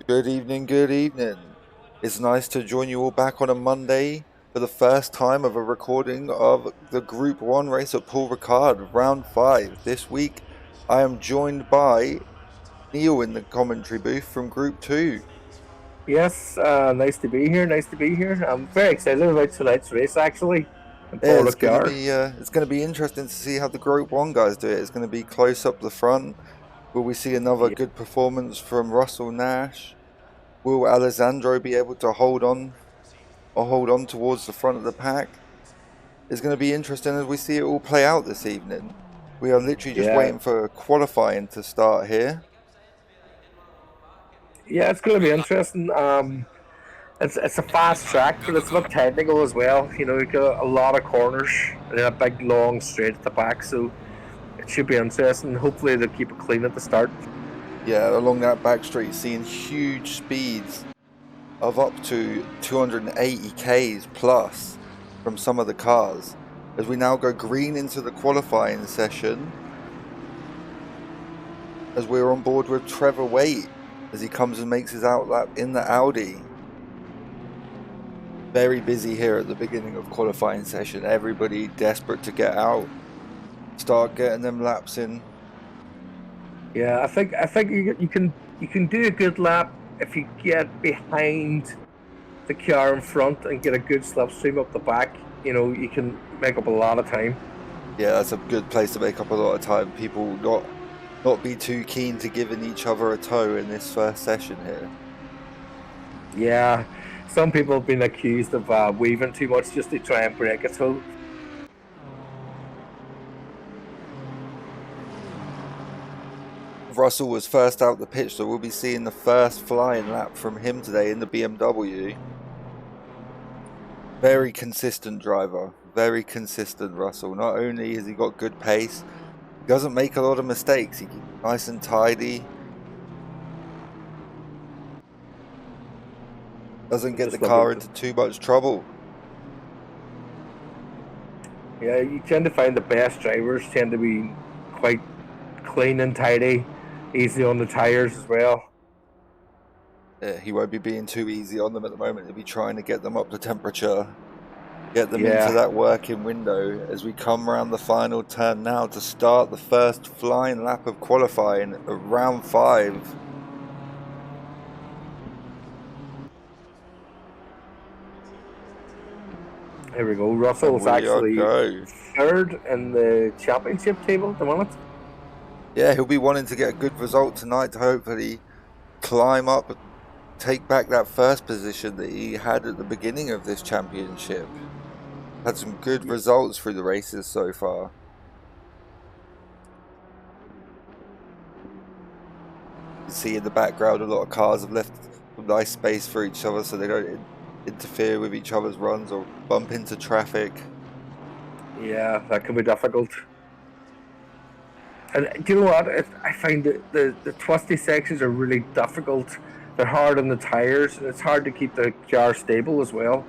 Good evening, good evening. It's nice to join you all back on a Monday for the first time of a recording of the Group 1 race at Paul Ricard, round 5. This week I am joined by Neil in the commentary booth from Group 2. Yes, nice to be here. Nice to be here. I'm very excited about tonight's race, actually, in Yeah, Paul Ricard. it's gonna be interesting to see how the Group 1 guys do it. It's gonna be close up the front. Will we see another Yeah, good performance from Russell Nash? Will Alessandro be able to hold on towards the front of the pack? It's going to be interesting as we see it all play out this evening. We are literally just yeah, waiting for qualifying to start here. yeah. It's going to be interesting. It's a fast track, but it's a bit technical as well. You know, you got a lot of corners and then a big long straight at the back, so it should be interesting. Hopefully, they'll keep it clean at the start. Yeah, along that back straight, seeing huge speeds of up to 280 k's plus from some of the cars. As we now go green into the qualifying session, as we're on board with Trevor Waite as he comes and makes his outlap in the Audi. Very busy here at the beginning of qualifying session. Everybody desperate to get out, start getting them laps in. Yeah, I think you can do a good lap if you get behind the car in front and get a good slipstream up the back. You know, you can make up a lot of time. Yeah, that's a good place to make up a lot of time. People not be too keen to giving each other a tow in this first session here. Yeah, some people have been accused of weaving too much just to try and break it. So Russell was first out the pitch, so we'll be seeing the first flying lap from him today in the BMW. Very consistent driver, very consistent Russell. Not only has he got good pace, he doesn't make a lot of mistakes. He keeps nice and tidy. Doesn't get the just car looking. into too much trouble. Yeah, you tend to find the best drivers tend to be quite clean and tidy, easy on the tires as well. He won't be being too easy on them at the moment. He'll be trying to get them up to temperature, get them into Yeah, that working window as we come around the final turn now to start the first flying lap of qualifying of round 5. here we go. And Russell's we are actually go. third in the championship table at the moment. Yeah, he'll be wanting to get a good result tonight to hopefully climb up, take back that first position that he had at the beginning of this championship. Had some good results through the races so far. You see in the background a lot of cars have left some nice space for each other so they don't interfere with each other's runs or bump into traffic. Yeah, that can be difficult. And do you know what? I find that the twisty sections are really difficult. They're hard on the tires, and it's hard to keep the car stable as well.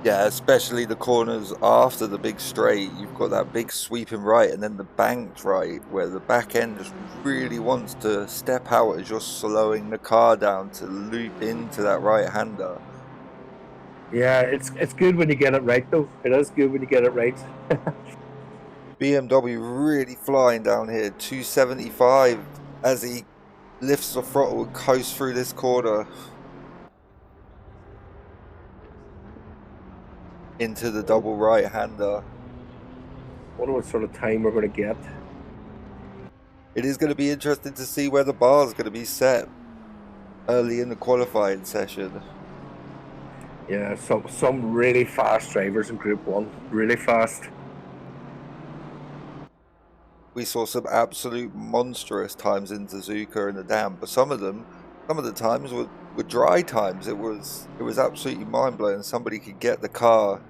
Yeah, especially the corners after the big straight. You've got that big sweeping right and then the banked right where the back end just really wants to step out as you're slowing the car down to loop into that right-hander. Yeah, it's good when you get it right, though. It is good when you get it right. BMW really flying down here, 275 as he lifts the throttle and coasts through this corner into the double right-hander. Wonder what sort of time we're going to get. It is going to be interesting to see where the bar is going to be set early in the qualifying session. Yeah, some really fast drivers in Group 1. Really fast. We saw some absolute monstrous times in Suzuka and the Dam, but some of the times were dry times. It was absolutely mind-blowing. Somebody could get the car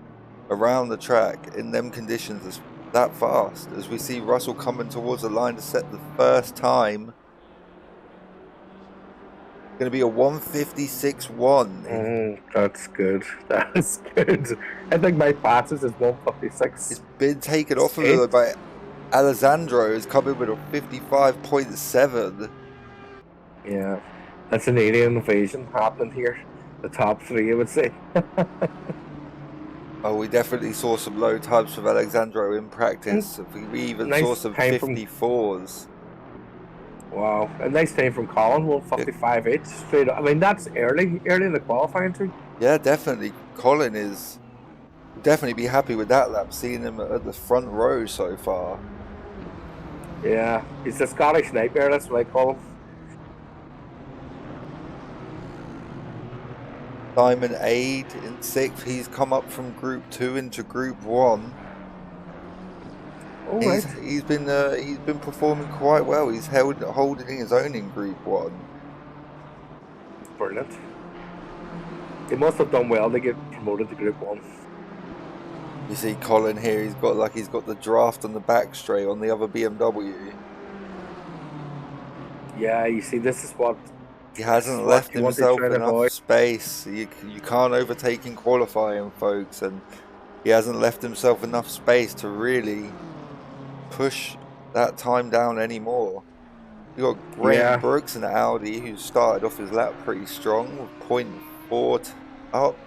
around the track in them conditions that fast. As we see Russell coming towards the line to set the first time. Going to be a 156.1. That's good. That is good. I think my fastest is 156. It's been taken off of it by Alessandro, is coming with a 55.7. Yeah. That's an alien invasion happening here. The top three, I would say. Oh, we definitely saw some low times from Alexandro in Mm, practice. We even saw nice some time from 54s. wow, a nice time from Colin. 155.8 straight up. I mean, that's early in the qualifying too. Yeah, definitely. Colin is definitely be happy with that lap, seeing him at the front row so far. Yeah, he's a Scottish nightmare. That's what I call him. Simon Aid in sixth. He's come up from Group 2 into Group 1. All right, He's been performing quite well. He's holding his own in Group 1. brilliant. He must have done well to get promoted to Group One. You see Colin here. He's got the draft on the back straight on the other BMW. Yeah, you see, He this is hasn't what left you want to try himself and enough avoid. space. You can't overtake in qualifying, folks, and he hasn't left himself enough space to really push that time down anymore. You got Graham Yeah, Brooks in Audi, who started off his lap pretty strong with .4 up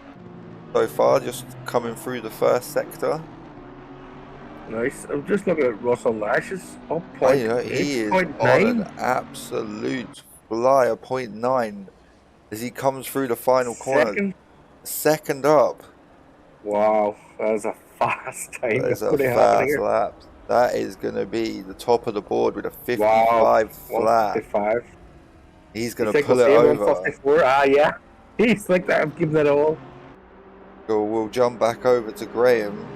so far, just coming through the first sector. nice. I'm just looking at Russell Lash's up You point know, eight, he is point on an nine. absolute flyer, .9, as he comes through the final corner, Second. second up. Wow, that is a fast time. That is What's a going to happen fast here? lap. That is going to be the top of the board with a Wow, 55 flat. 155. He's You going to think we'll pull it see him over. 154? Ah, yeah. He's like that. I'm giving it all. So we'll jump back over to Graham,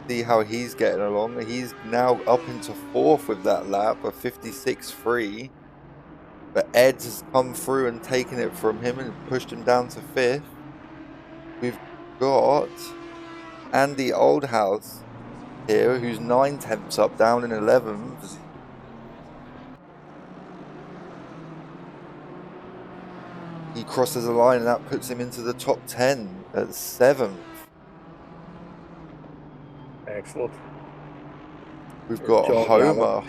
see how he's getting along. He's now up into fourth with that lap, a 56.3. But Ed's has come through and taken it from him and pushed him down to fifth. We've got Andy Oldhouse here, who's 9 tenths up, down in 11th. He crosses the line and that puts him into the top 10 at 7th. Excellent. We've got John Gavin. Homer.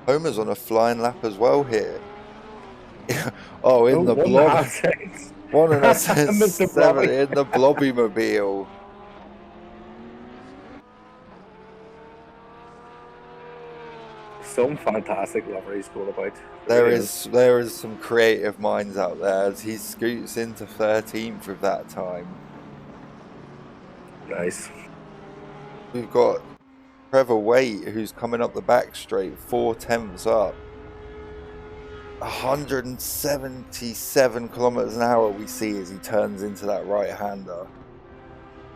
Homer's on a flying lap as well here. Oh, Oh, in the one and a blob. half seconds. 1.5 Mr. 7 Blobby. in the Blobbymobile. Some fantastic liveries going about. There Really is is. there is some creative minds out there as he scoots into 13th with that time. Nice. We've got Trevor Waite, who's coming up the back straight, 4 tenths up. 177 kilometers an hour we see as he turns into that right-hander.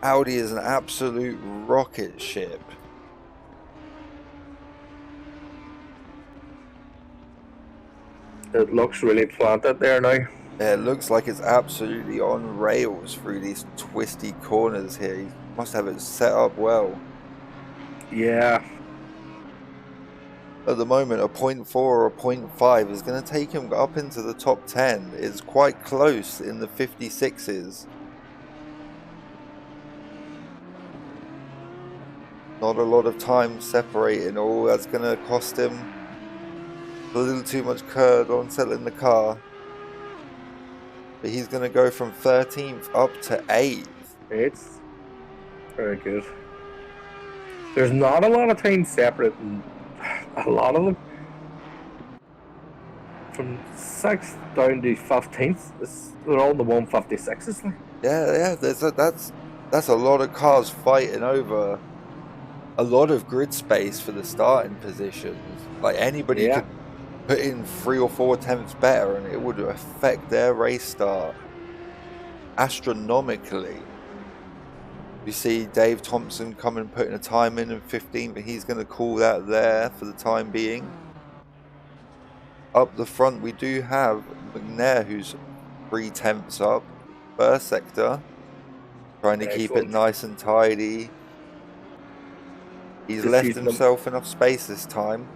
Audi is an absolute rocket ship. It looks really planted there now. It looks like it's absolutely on rails through these twisty corners here. He must have it set up well. Yeah. At the moment, a .4 or a .5 is going to take him up into the top 10. It's quite close in the 56s. Not a lot of time separating. Oh, that's going to cost him a little too much curd on settling the car. But he's going to go from 13th up to 8th. It's very good. There's not a lot of time separating a lot of them. From 6th down to 15th, they're all in the 156s. Yeah, that's a lot of cars fighting over a lot of grid space for the starting positions. Like anybody Yeah. could put in 3 or 4 tenths better and it would affect their race start astronomically. You see Dave Thompson coming putting a time in 15th, but he's going to call that there for the time being. Up the front we do have McNair, who's 3 tenths up, first sector, trying to keep it nice and tidy. He's Just left using himself enough space this time.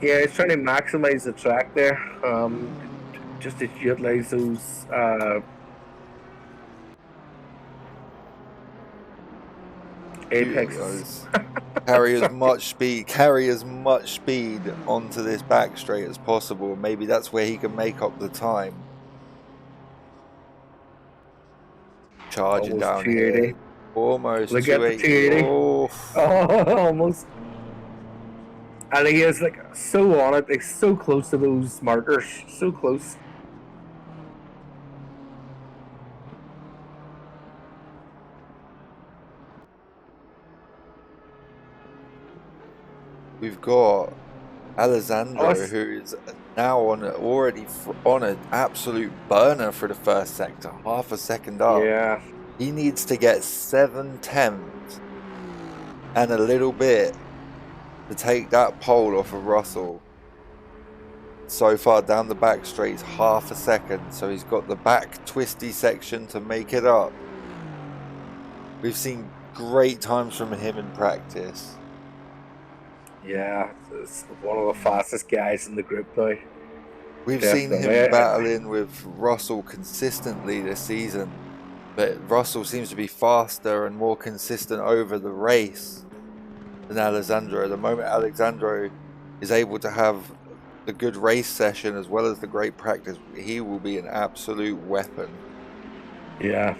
Yeah, he's trying to maximize the track there. Just to utilize those apexes. Carry as much speed onto this back straight as possible. Maybe that's where he can make up the time. Charging Almost down 280. here. Almost Look at the 280. 280. Oh. Oh, almost. And he is like so on it, like so close to those markers, so close. We've got Alessandro, who is now already on an absolute burner for the first sector, half a second up. Yeah. He needs to get 7/10 and a little bit to take that pole off of Russell. So far down the back straight, half a second, so he's got the back twisty section to make it up. We've seen great times from him in practice. Yeah, it's one of the fastest guys in the group now. We've seen him battling with Russell consistently this season, but Russell seems to be faster and more consistent over the race than Alessandro. The moment Alessandro is able to have the good race session as well as the great practice, he will be an absolute weapon. Yeah.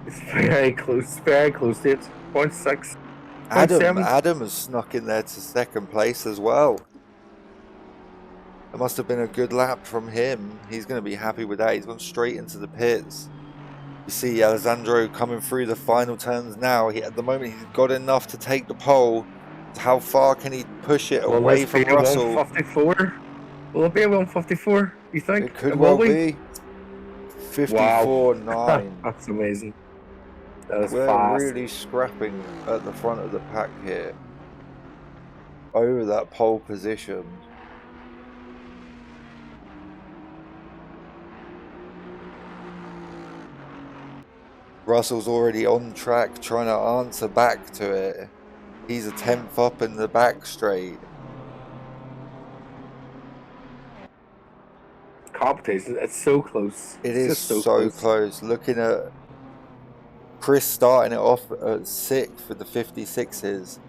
It's very close to it. 0.6. Adam has snuck in there to second place as well. It must have been a good lap from him. He's going to be happy with that. He's gone straight into the pits. You see Alessandro coming through the final turns now. At the moment, he's got enough to take the pole. How far can he push it away from Russell? 154? Will it be a 154, you think? It could well be. 54.9. Wow. That's amazing. That is We're fast. really scrapping at the front of the pack here. Over that pole position. Russell's already on track trying to answer back to it. He's a 10th up in the back straight. Competition, it's so close. It is so close. Looking at Chris starting it off at 6th with the 56s,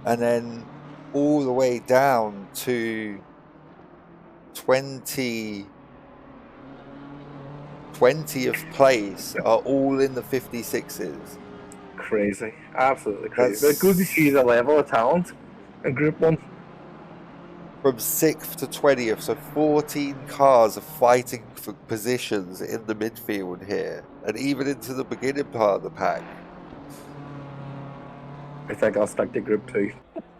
and then all the way down to 20th place are all in the 56s. Crazy, absolutely crazy. But good to see the level of talent in Group 1. From 6th to 20th, so 14 cars are fighting for positions in the midfield here, and even into the beginning part of the pack. I think I'll stick to Group 2.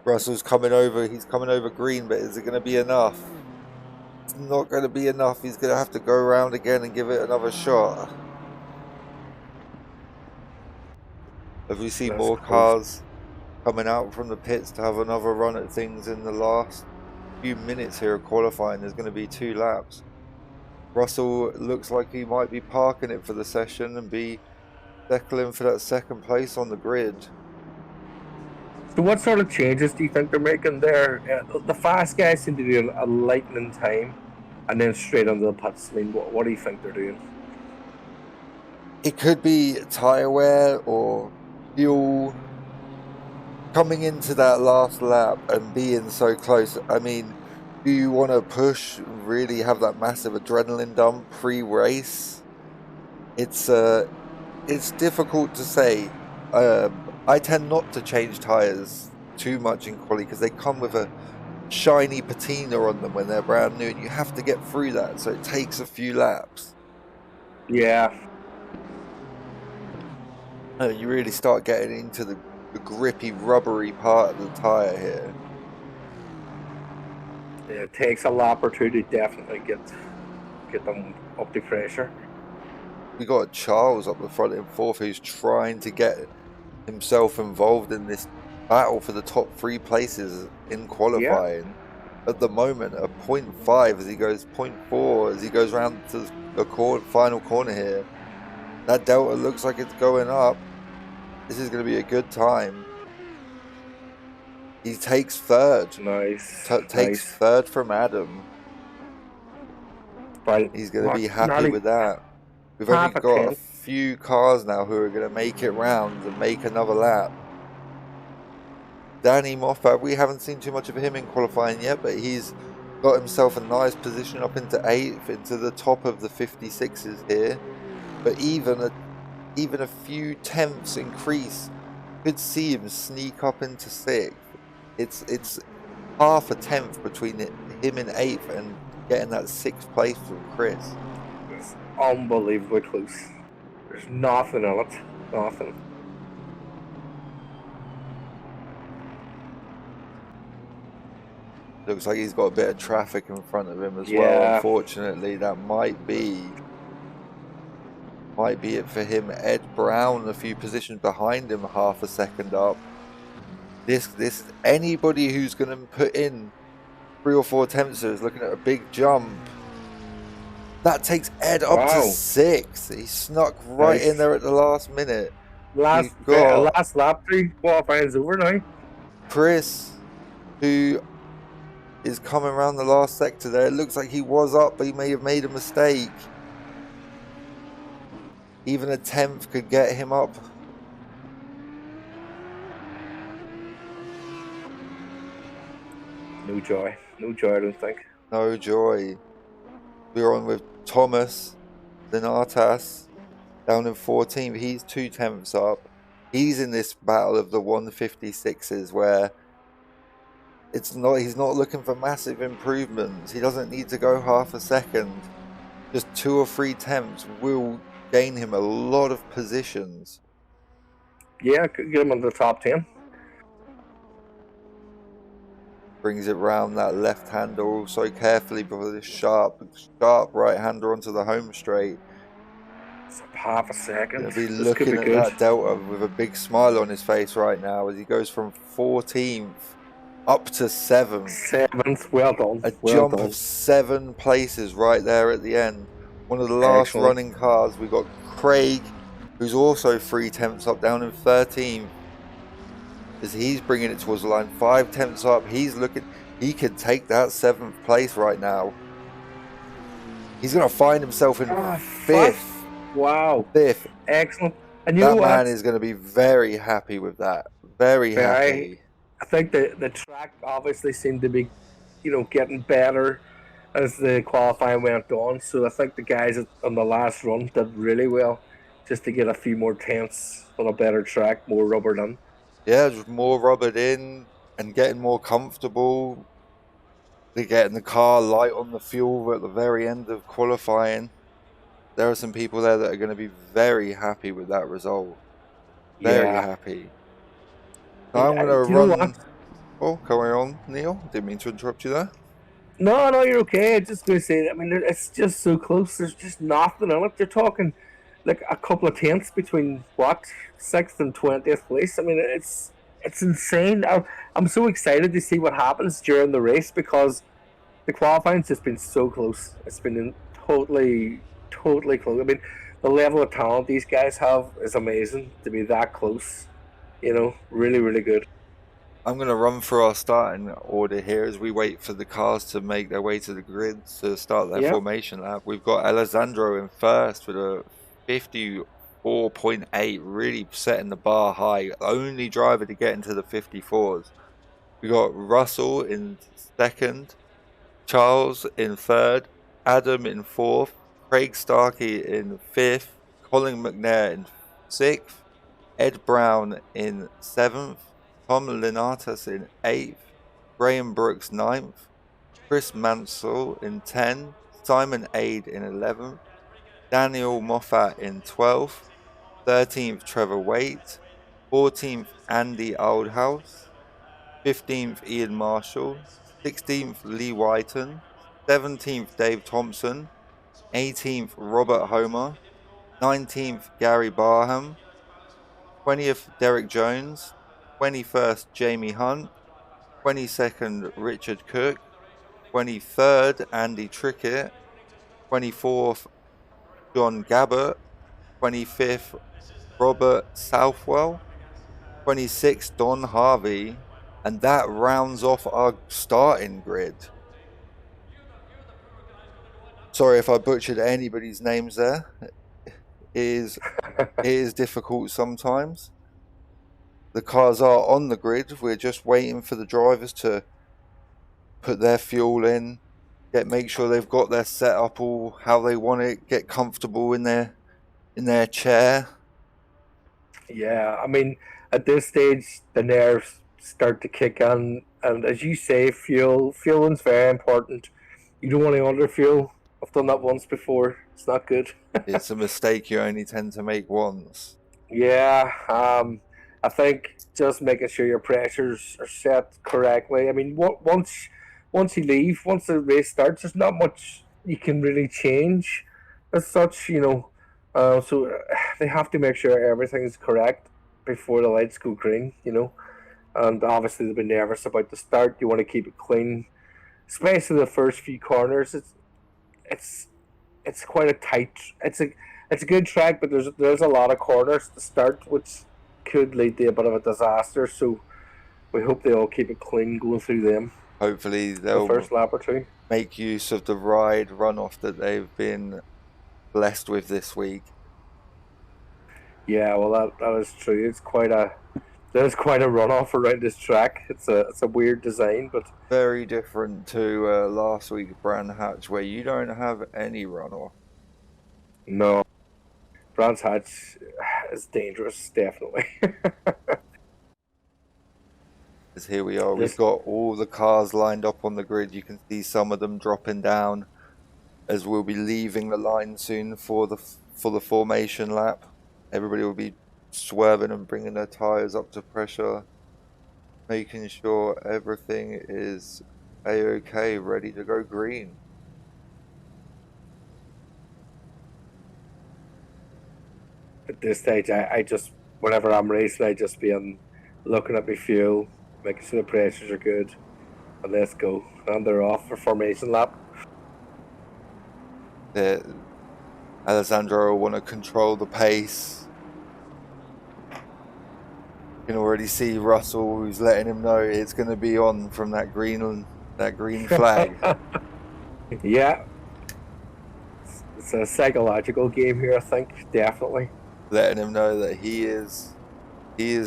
Russell's coming over, he's coming over green, but is it going to be enough? It's not going to be enough. He's going to have to go around again and give it another shot. Have we seen more cars coming out from the pits to have another run at things in the last few minutes here of qualifying? There's going to be 2 laps. Russell looks like he might be parking it for the session and be settling for that second place on the grid. So what sort of changes do you think they're making there? The fast guys seem to do a lightning time and then straight onto the pits. I mean, what do you think they're doing? It could be tyre wear or fuel coming into that last lap and being so close. I mean, do you want to push, really have that massive adrenaline dump pre-race? It's difficult to say. I tend not to change tyres too much in quali because they come with a shiny patina on them when they're brand new, and you have to get through that, so it takes a few laps. Yeah. You really start getting into the grippy, rubbery part of the tyre here. Yeah, it takes a lap or two to definitely get them up to pressure. We got Charles up the front in 4th, who's trying to get himself involved in this battle for the top 3 places in qualifying. Yeah. At the moment, a 0.5 as he goes 0.4 as he goes round to the final corner here. That delta looks like it's going up. This is going to be a good time. He takes 3rd. Nice. Takes 3rd from Adam. Right. He's going to be happy with that. We've only got a few cars now who are going to make it round and make another lap. Danny Moffat, we haven't seen too much of him in qualifying yet, but he's got himself a nice position up into 8th, into the top of the 56s here. But even a few tenths increase could see him sneak up into 6th. It's half a tenth between him in 8th and getting that 6th place from Chris. It's unbelievably close. There's nothing on it. Nothing. Looks like he's got a bit of traffic in front of him as well. Yeah. Unfortunately, that might be it for him. Ed Brown, a few positions behind him, half a second up. This anybody who's going to put in 3 or 4 attempts is looking at a big jump. That takes Ed up to 6th. He snuck right in there at the last minute. Last lap 3 qualifying's over now. Chris, who is coming around the last sector there. It looks like he was up, but he may have made a mistake. Even a 10th could get him up. No joy. No joy, I don't think. No joy. We're on with Thomas Linatas down in 14th. He's 2 tenths up. He's in this battle of the 156s where he's not looking for massive improvements. He doesn't need to go half a second. Just 2 or 3 tenths will gain him a lot of positions. Yeah, could get him into the top 10. Brings it round that left hander so carefully before this sharp right hander onto the home straight. It's half a second. He'll be looking at that delta with a big smile on his face right now as he goes from 14th up to 7th. 7th, well done. A jump of 7 places right there at the end. One of the last running cars. We've got Craig, who's also 3 tenths up, down in 13th. As he's bringing it towards the line, 5 tenths up. He's looking, he could take that 7th place right now. He's going to find himself in 5th. Wow. 5th. Excellent. And you know what? That man is going to be very happy with that. Very happy. I think the track obviously seemed to be, getting better as the qualifying went on. So I think the guys on the last run did really well just to get a few more tenths on a better track, more rubbered in. Yeah, just more rubbered in and getting more comfortable. They're getting the car light on the fuel at the very end of qualifying. There are some people there that are going to be very happy with that result. Very happy. Now I'm going to run. Oh, carry on, Neil. Didn't mean to interrupt you there. No, you're okay. I'm just going to say, it's just so close. There's just nothing on it. You're talking like a couple of tenths between 6th and 20th place. It's insane. I'm so excited to see what happens during the race because the qualifying's just been so close. It's been totally close. The level of talent these guys have is amazing to be that close. Really, really good. I'm going to run through our starting order here as we wait for the cars to make their way to the grid to start their formation lap. We've got Alessandro in first with a 54.8, really setting the bar high. Only driver to get into the 54s. We got Russell in second, Charles in third, Adam in fourth, Craig Starkey in fifth, Colin McNair in sixth, Ed Brown in seventh, Tom Linatas in 8th, Graham Brooks 9th, Chris Mansell in 10th, Simon Aid in 11th, Daniel Moffat in 12th, 13th Trevor Waite, 14th Andy Oldhouse, 15th Ian Marshall, 16th Lee Whiten, 17th Dave Thompson, 18th Robert Homer, 19th Gary Barham, 20th Derek Jones, 21st Jamie Hunt, 22nd Richard Cook, 23rd Andy Trickett, 24th John Gabbert, 25th Robert Southwell, 26th Don Harvey, and that rounds off our starting grid. Sorry if I butchered anybody's names there. It is difficult sometimes. the cars are on the grid. We're just waiting for the drivers to put their fuel in, make sure they've got their setup all how they want it, get comfortable in their chair. Yeah, I mean, at this stage, the nerves start to kick in, and as you say, fueling's very important. You don't want to underfuel. I've done that once before. It's not good. It's a mistake you only tend to make once. Yeah, I think just making sure your pressures are set correctly. I mean, once you leave, once the race starts, there's not much you can really change as such, you know. So they have to make sure everything is correct before the lights go green, you know. And obviously they'll be nervous about the start. You want to keep it clean, especially the first few corners. It's it's quite a tight. It's a good track, but there's a lot of corners to start, which could lead to a bit of a disaster. So we hope they all keep it clean going through them Hopefully the they'll first lap or two. make use of the ride runoff that they've been blessed with this week. Yeah, well that is true. There's quite a runoff around this track. It's a weird design, but Very different to last week's Brand Hatch, where you don't have any runoff. no, Brands Hatch is dangerous, definitely. Because here we are, we've This got all the cars lined up on the grid. You can see some of them dropping down as we'll be leaving the line soon for the formation lap. Everybody will be swerving and bringing their tires up to pressure, making sure everything is a-okay, ready to go green. at this stage, I just whenever I'm racing, I just be looking at my fuel, making sure the pressures are good, and let's go. And they're off for formation lap. Alessandro will want to control the pace. You can already see Russell, who's letting him know it's going to be on from that green flag. Yeah, it's a psychological game here. I think definitely. Letting him know that he is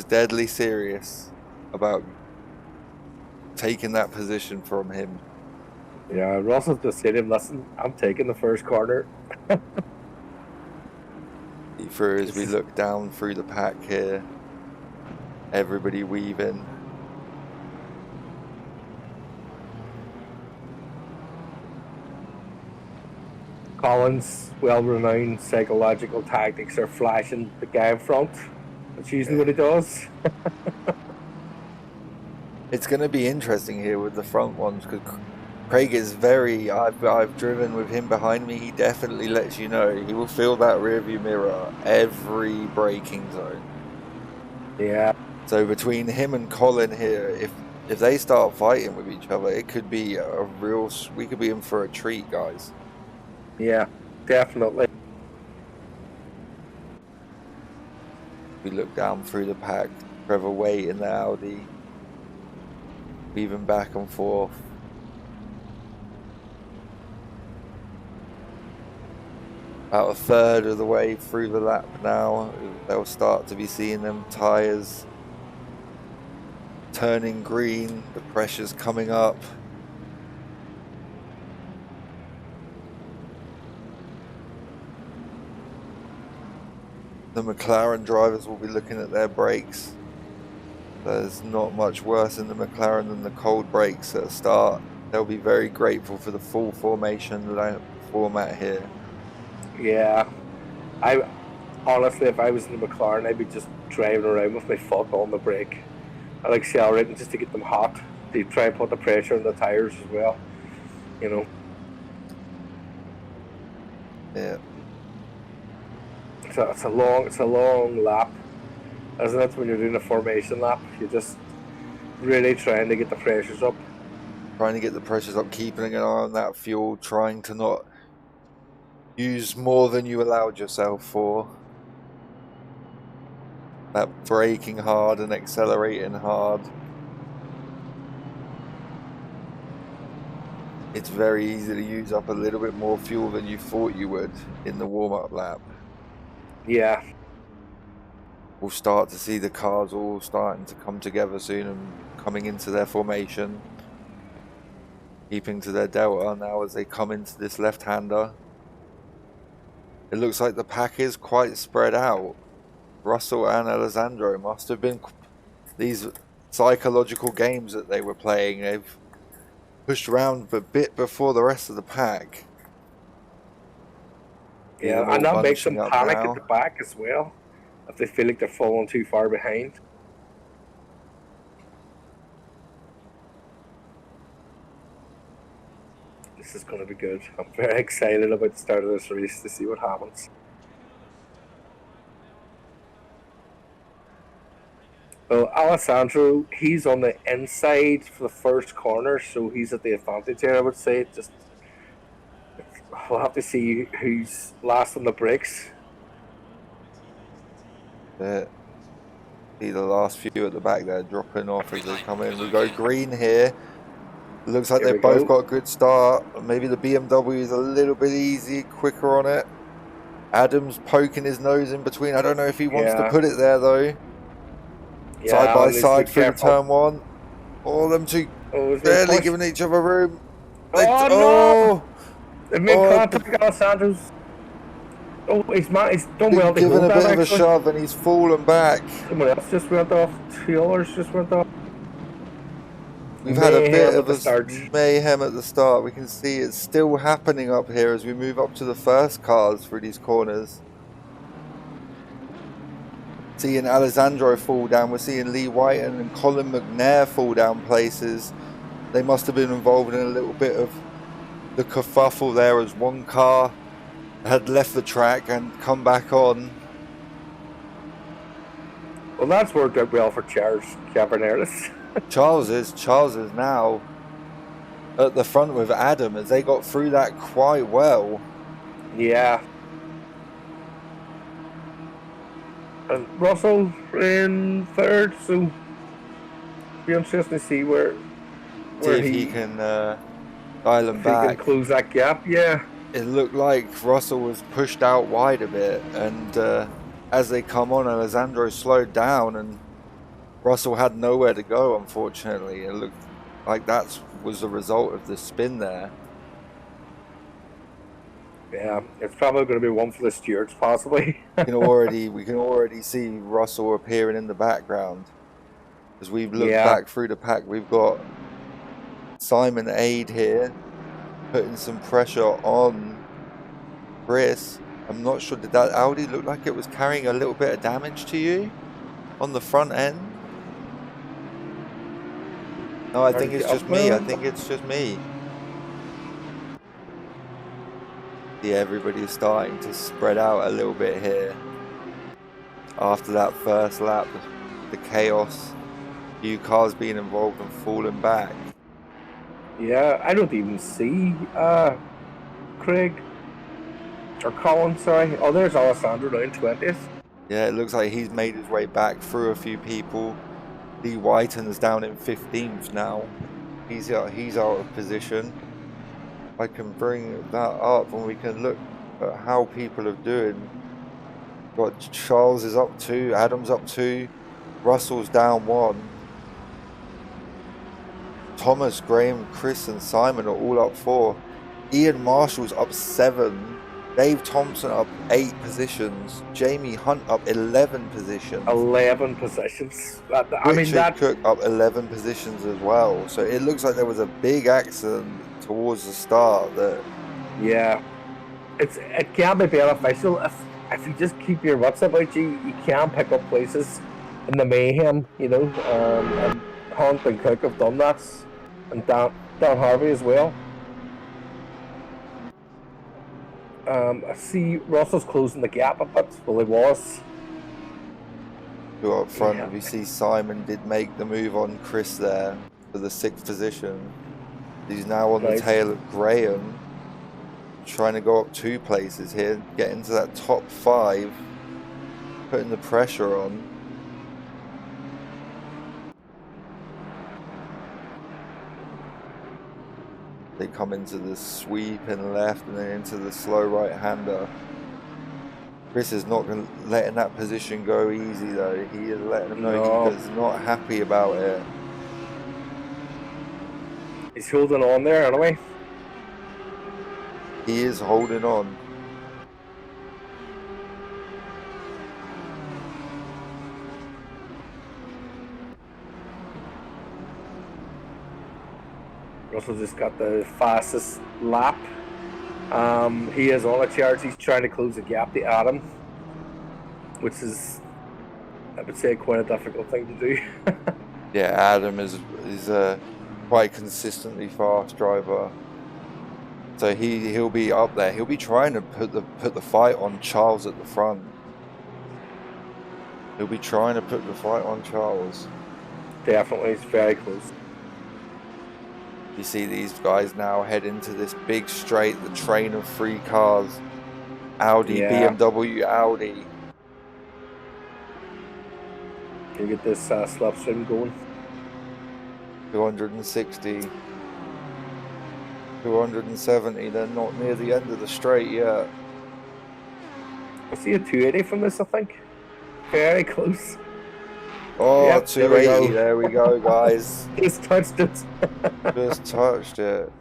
deadly serious about taking that position from him. Yeah, Russell just said to him, "Listen, I'm taking the first corner." As we look down through the pack here, everybody weaving. Collins' well-renowned psychological tactics are flashing the guy in front. That's usually what he does. It's going to be interesting here with the front ones because Craig is very. I've driven with him behind me. He definitely lets you know he will feel that rearview mirror every braking zone. Yeah. So between him and Colin here, if they start fighting with each other, it could be we could be in for a treat, guys. Yeah, definitely. We look down through the pack, Trevor Waite in the Audi, weaving back and forth. About a third of the way through the lap now, they'll start to be seeing them tyres turning green, the pressure's coming up. The McLaren drivers will be looking at their brakes. There's not much worse in the McLaren than the cold brakes at the start. They'll be very grateful for the full formation format here. Yeah. I honestly, if I was in the McLaren, I'd be just driving around with my foot on the brake. I like accelerating just to get them hot. They try and put the pressure on the tires as well. You know. Yeah. It's a long lap, isn't it? When you're doing a formation lap, you're just really trying to get the pressures up. Trying to get the pressures up, keeping an eye on that fuel, trying to not use more than you allowed yourself for. That braking hard and accelerating hard. It's very easy to use up a little bit more fuel than you thought you would in the warm-up lap. Yeah. we'll start to see the cars all starting to come together soon and coming into their formation. Keeping to their delta now as they come into this left-hander. It looks like the pack is quite spread out. Russell and Alessandro must have been these psychological games that they were playing. They've pushed around a bit before the rest of the pack. Yeah, and that makes them panic at the back as well, if they feel like they're falling too far behind. This is going to be good. I'm very excited about the start of this race to see what happens. Well, Alessandro, he's on the inside for the first corner, so he's at the advantage here, I would say. Just we'll have to see who's last on the brakes. See the last few at the back there dropping off as they come in. We go green here. It looks like they've both got a good start. Maybe the BMW is a little bit easy, quicker on it. Adam's poking his nose in between. I don't know if he wants to put it there though. Yeah, side by side through turn one. All them two barely giving each other room. No! They made contact, Alessandro's. Oh, he's done well to given a bit of a shove and he's fallen back. Someone else just went off. 2 others just went off. We've had a bit of a mayhem at the start. We can see it's still happening up here as we move up to the first cars through these corners. Seeing Alessandro fall down. We're seeing Lee Whiten and Colin McNair fall down places. They must have been involved in a little bit of the kerfuffle there as one car had left the track and come back on. Well, that's worked out well for Charles Caberneris. Charles is now at the front with Adam as they got through that quite well. Yeah. And Russell in third, so be interesting to see where he can dial him back. He can close that gap, yeah. It looked like Russell was pushed out wide a bit, and as they come on, Alessandro slowed down and Russell had nowhere to go, unfortunately. It looked like that was the result of the spin there. Yeah, it's probably going to be one for the stewards, possibly. we can already see Russell appearing in the background. As we've looked back through the pack, we've got Simon Aid here, putting some pressure on Chris. I'm not sure, did that Audi look like it was carrying a little bit of damage to you on the front end? No, I think it's just me. Yeah, everybody's starting to spread out a little bit here. After that first lap, the chaos, few cars being involved and falling back. Yeah, I don't even see Craig or Colin, sorry. Oh, there's Alessandro now in 20th. Yeah, it looks like he's made his way back through a few people. Lee Whiten's down in 15th now. He's out of position. I can bring that up and we can look at how people are doing. Got Charles is up 2, Adam's up 2, Russell's down 1. Thomas, Graham, Chris and Simon are all up 4. Ian Marshall's up 7. Dave Thompson up 8 positions. Jamie Hunt up 11 positions. 11 positions. Richard Cook up 11 positions as well. So it looks like there was a big accident towards the start. Yeah. It can be beneficial if you just keep your wits about you. You can pick up places in the mayhem, you know. And Hunt and Cook have done that. And Dan Harvey as well. I see Russell's closing the gap a bit. Well, he was. Who up front, we see Simon did make the move on Chris there for the 6th position. He's now on the tail of Graham, trying to go up 2 places here, get into that top 5, putting the pressure on. They come into the sweep and left and then into the slow right-hander. Chris is not letting that position go easy though. He is letting him know he No, is not happy about it. he's holding on there anyway. He is holding on. Russell just got the fastest lap. He is on a charge. He's trying to close the gap to Adam, which is, I would say, quite a difficult thing to do. Yeah, Adam is a quite consistently fast driver, so he'll be up there. He'll be trying to put the fight on Charles at the front. He'll be trying to put the fight on Charles. Definitely, it's very close. You see these guys now head into this big straight, the train of three cars. Audi, Yeah. BMW, Audi. Can you get this slipstream going? 260. 270. They're not near the end of the straight yet. I see a 280 from this, I think. Very close. Oh, Yep, 280. There we go, guys. Just touched it. Just touched it.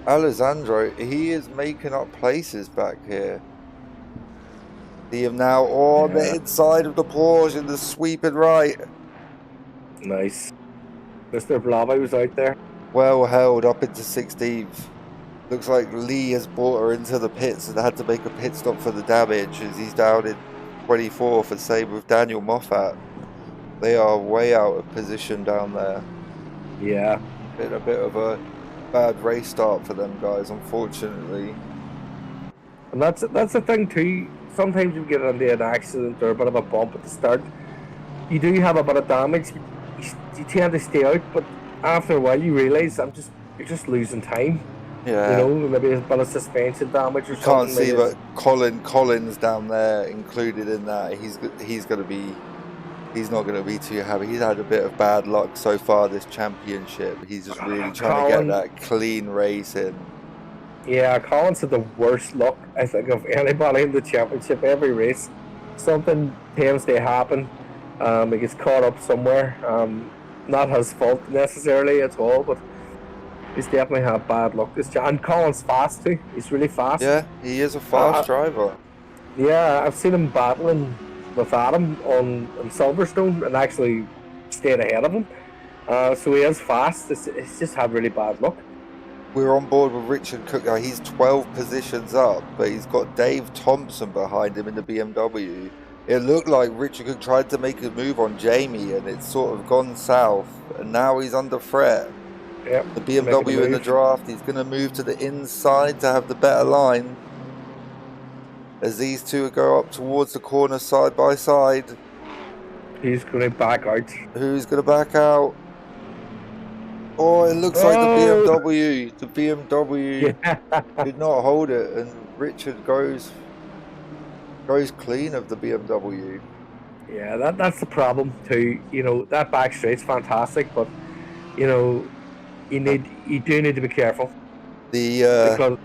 Alessandro, he is making up places back here. See him now on the inside of the Porsche in the sweeping right. Nice. Mr. Blava was out there. Well held up into 16th. Looks like Lee has brought her into the pits and had to make a pit stop for the damage as he's down in 24th, and same with Daniel Moffat. They are way out of position down there. Yeah. Been a bit of a bad race start for them guys, unfortunately. And that's the thing too. Sometimes you get into an accident or a bit of a bump at the start. You do have a bit of damage. You tend to stay out, but after a while you realise you're just losing time. Yeah. You know, maybe a bit of suspension damage or something. Can't see, but Collins down there included in that. He's not going to be too happy. He's had a bit of bad luck so far this championship. He's just really trying to get that clean race in. Yeah, Collins had the worst luck, I think, of anybody in the championship. Every race, something tends to happen. He gets caught up somewhere. Not his fault necessarily at all, but he's definitely had bad luck this time. And Collins fast too. He's really fast. Yeah, he is a fast driver. Yeah, I've seen him battling with Adam on Silverstone and actually stayed ahead of him. So he is fast. It's just had really bad luck. We're on board with Richard Cook now. He's 12 positions up, but he's got Dave Thompson behind him in the BMW. It looked like Richard Cook tried to make a move on Jamie, and it's sort of gone south, and now he's under threat. Yep, the BMW in the draft, he's going to move to the inside to have the better line. As these two go up towards the corner side by side. He's going to back out. Who's going to back out? Oh, it looks like the BMW. The BMW did not hold it, and Richard goes clean of the BMW. Yeah, that's the problem too. You know, that back straight's fantastic, but you know, you do need to be careful. Because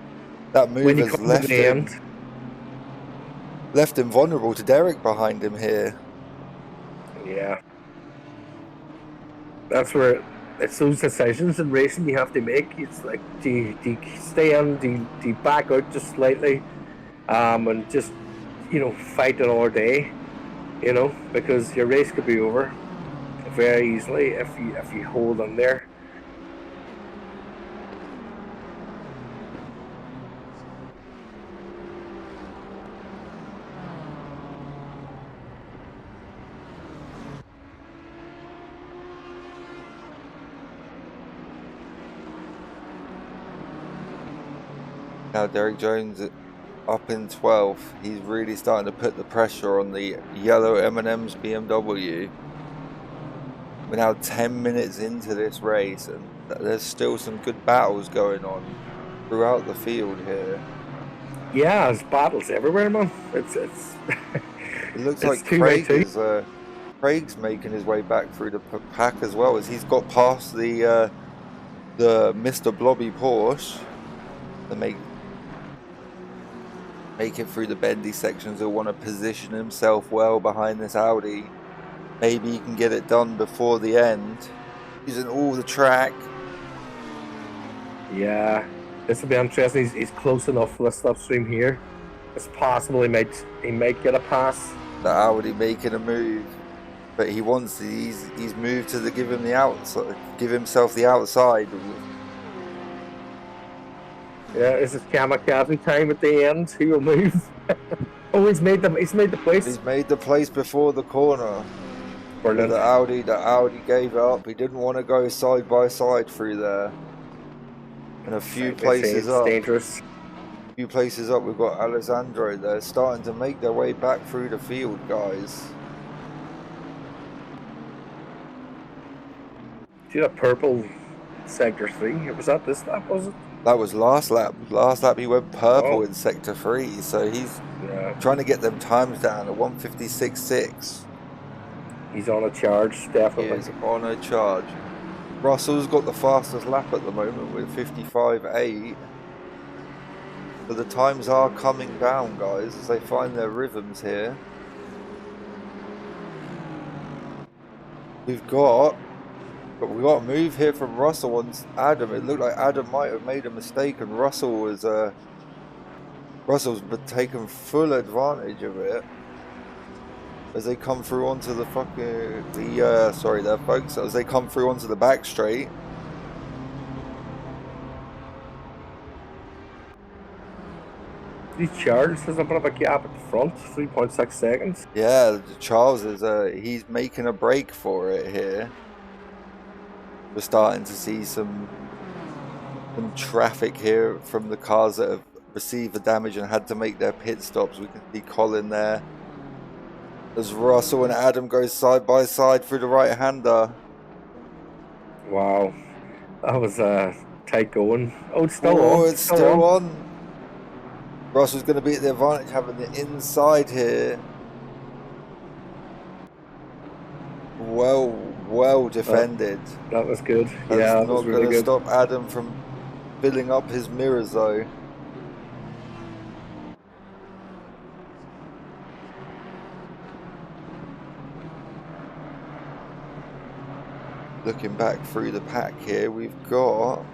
that move has left him vulnerable to Derek behind him here. Yeah, that's where it's those decisions in racing you have to make. It's like, do you stay in, do you back out just slightly, and just, you know, fight it all day, you know, because your race could be over very easily if you hold on there. Now Derek Jones up in 12th. He's really starting to put the pressure on the yellow M&M's BMW. We're now 10 minutes into this race, and there's still some good battles going on throughout the field here. Yeah, there's battles everywhere, man. It looks like Craig's making his way back through the pack as well, as he's got past the Mr. Blobby Porsche. to make it through the bendy sections. He'll want to position himself well behind this Audi. Maybe he can get it done before the end, using all the track. Yeah, this will be interesting. He's close enough for the slipstream here. It's possible he might get a pass. The Audi making a move, but he wants he's moved to give himself the outside. Yeah, this is kamikaze time at the end. He will move. Oh, he's made the place. He's made the place before the corner. Brilliant. The Audi gave up. He didn't want to go side by side through there. And a few places up. Dangerous. A few places up, we've got Alessandro there starting to make their way back through the field, guys. See that purple sector 3? Was that this lap, was it? That was last lap. Last lap he went purple in sector 3, so he's trying to get them times down at 1:56.6. He's on a charge, definitely. He is on a charge. Russell's got the fastest lap at the moment with 55.8. But the times are coming down, guys, as they find their rhythms here. We've got a move here from Russell on Adam. It looked like Adam might have made a mistake, and Russell's taken full advantage of it as they come through onto the as they come through onto the back straight. These Charles has a bit of a gap at the front, 3.6 seconds. Yeah, Charles is he's making a break for it here. We're starting to see some traffic here from the cars that have received the damage and had to make their pit stops. We can see Colin there as Russell and Adam go side by side through the right-hander. Wow, that was tight going. Oh, it's still on. It's still on. Russell's going to be at the advantage having the inside here. Well defended. That was good. That's yeah, that not was really going to good. stop Adam from filling up his mirrors though. Looking back through the pack here, we've got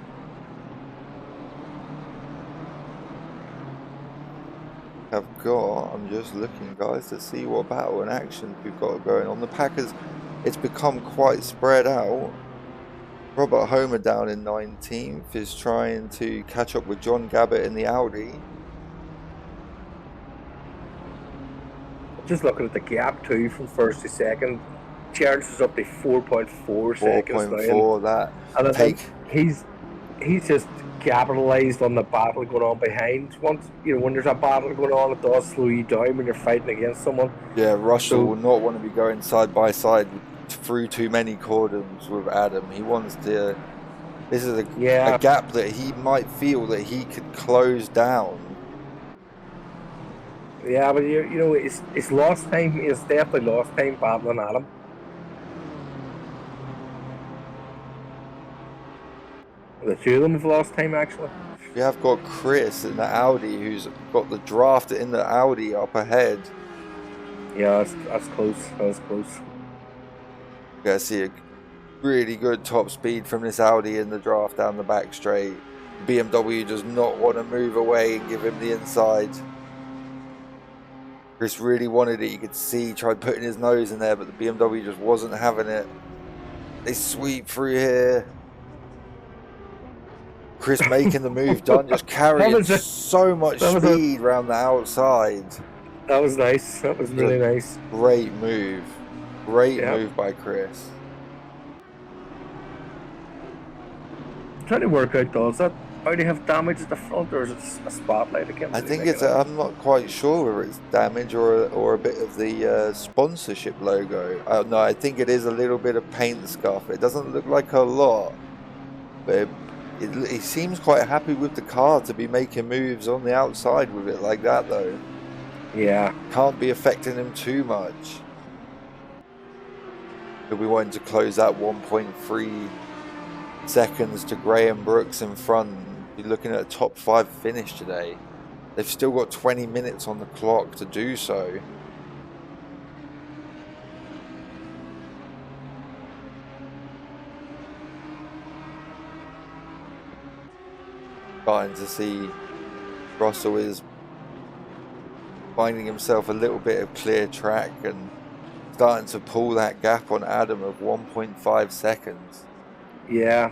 I'm just looking, guys, to see what battle and actions we've got going on. The Packers, it's become quite spread out. Robert Homer down in 19th is trying to catch up with John Gabbett in the Audi. Just looking at the gap too from first to second. Charles is up to 4.4 seconds. 4.4 that. And I think he's just capitalised on the battle going on behind. Once when there's a battle going on, it does slow you down when you're fighting against someone. Yeah, Russell will not want to be going side by side through too many cordons with Adam. He wants to. This is a gap that he might feel that he could close down. Yeah, but it's lost time. It's definitely lost time battling Adam. The two of them have lost time, actually. We have got Chris in the Audi, who's got the draft in the Audi up ahead. Yeah, that's close. That was close. Yeah, see a really good top speed from this Audi in the draft down the back straight. BMW does not want to move away and give him the inside. Chris really wanted it. You could see he tried putting his nose in there, but the BMW just wasn't having it. They sweep through here. Chris making the move done, just carrying so much speed around the outside. That was nice. That was really nice. Great move. Great move by Chris. I'm trying to work out though, is that Audi have damage at the front or is it a spotlight? I think it's I'm not quite sure whether it's damage or a bit of the sponsorship logo. No, I think it is a little bit of paint scuff. It doesn't look like a lot, but he seems quite happy with the car to be making moves on the outside with it like that though. Yeah. Can't be affecting him too much. He'll be wanting to close that 1.3 seconds to Graham Brooks in front. You're looking at a top 5 finish today. They've still got 20 minutes on the clock to do so. Starting to see Russell is finding himself a little bit of clear track and starting to pull that gap on Adam of 1.5 seconds. Yeah.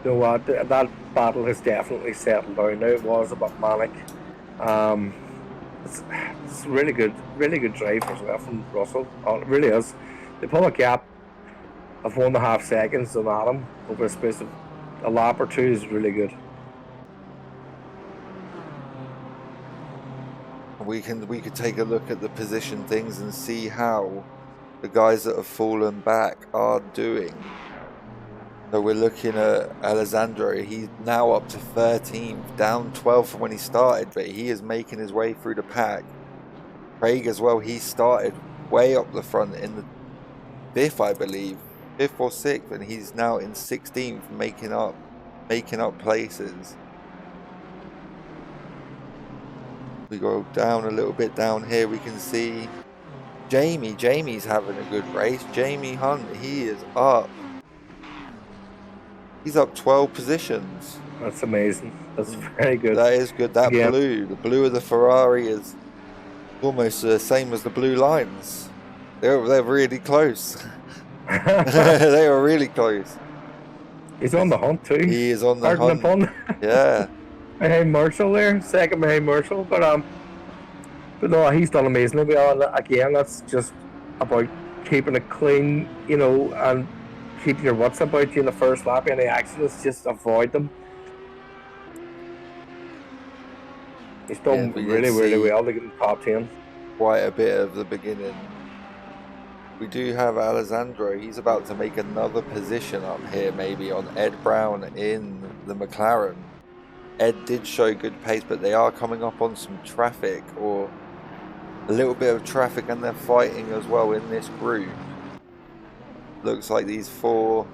You know what? That battle has definitely settled down now. It was a bit manic. It's really good drive as well from Russell. Oh, it really is. They pull a gap of 1.5 seconds on Adam over a space of a lap or two is really good. We could take a look at the position things and see how the guys that have fallen back are doing. So we're looking at Alessandro. He's now up to 13th, down 12 from when he started, but he is making his way through the pack. Craig as well, he started way up the front in the 5th, I believe, 5th or 6th, and he's now in 16th, making up places. We go down a little bit down here, we can see Jamie's having a good race. Jamie Hunt, he is up. He's up 12 positions. That's amazing. That's very good. That is good. That Yeah. blue, the blue of the Ferrari is almost the same as the blue lines. They're really close. They are really close. He's on the hunt too. He is on the Pardon hunt. the pun. Yeah. Behind Marshall there, second behind Marshall, but no, he's done amazingly well. And again, that's just about keeping it clean, you know, and keep your wits about you in the first lap. Any accidents, just avoid them. He's done really well to get in the top 10. Quite a bit of the beginning. We do have Alessandro. He's about to make another position up here, maybe on Ed Brown in the McLaren. Ed did show good pace, but they are coming up on some traffic, or a little bit of traffic, and they're fighting as well in this group. Looks like these four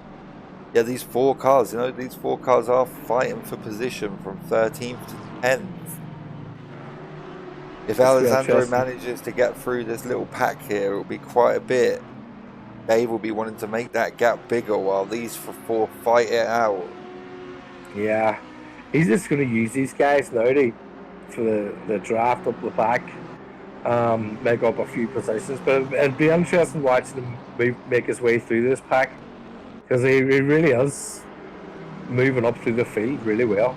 cars, you know, these 4 cars are fighting for position from 13th to 10th. If Alessandro manages to get through this little pack here, it will be quite a bit. Dave will be wanting to make that gap bigger while these 4 fight it out. Yeah, he's just going to use these guys now for the draft up the back, make up a few positions. But it'd be interesting watching him make his way through this pack, because he really is moving up through the field really well.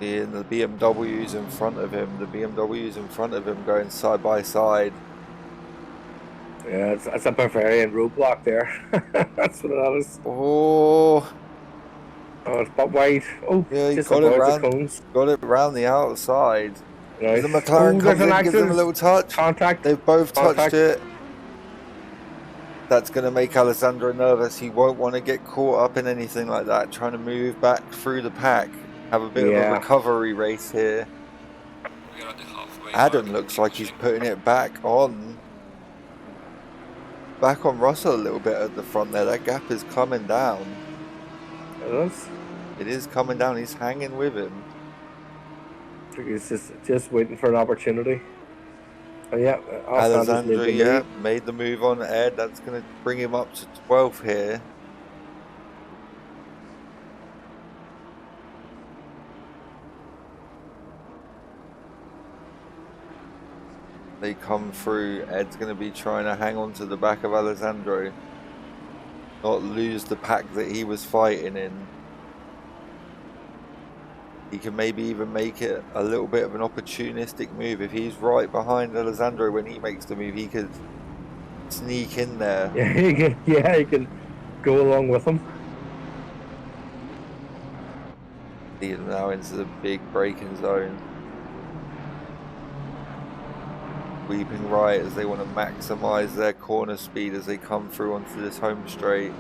And the BMWs in front of him, going side by side. Yeah, it's a Bavarian roadblock there. That's what it is. Oh, it's but wide. Oh, yeah, he just got it around the outside. Right. The McLaren comes in, gives him a little touch. Contact. They've both touched it. That's going to make Alessandro nervous. He won't want to get caught up in anything like that, trying to move back through the pack. Have a bit of a recovery race here. Adam looks like he's putting it back on Russell a little bit at the front there. That gap is coming down. It is. It is coming down. He's hanging with him. He's just waiting for an opportunity. Oh, yeah, Alessandro, made the move on Ed. That's going to bring him up to 12th here. They come through. Ed's going to be trying to hang on to the back of Alessandro, not lose the pack that he was fighting in. He can maybe even make it a little bit of an opportunistic move. If he's right behind Alessandro when he makes the move, he could sneak in there. Yeah, he can go along with him. Lead him now into the big braking zone. Sweeping right as they want to maximise their corner speed as they come through onto this home straight.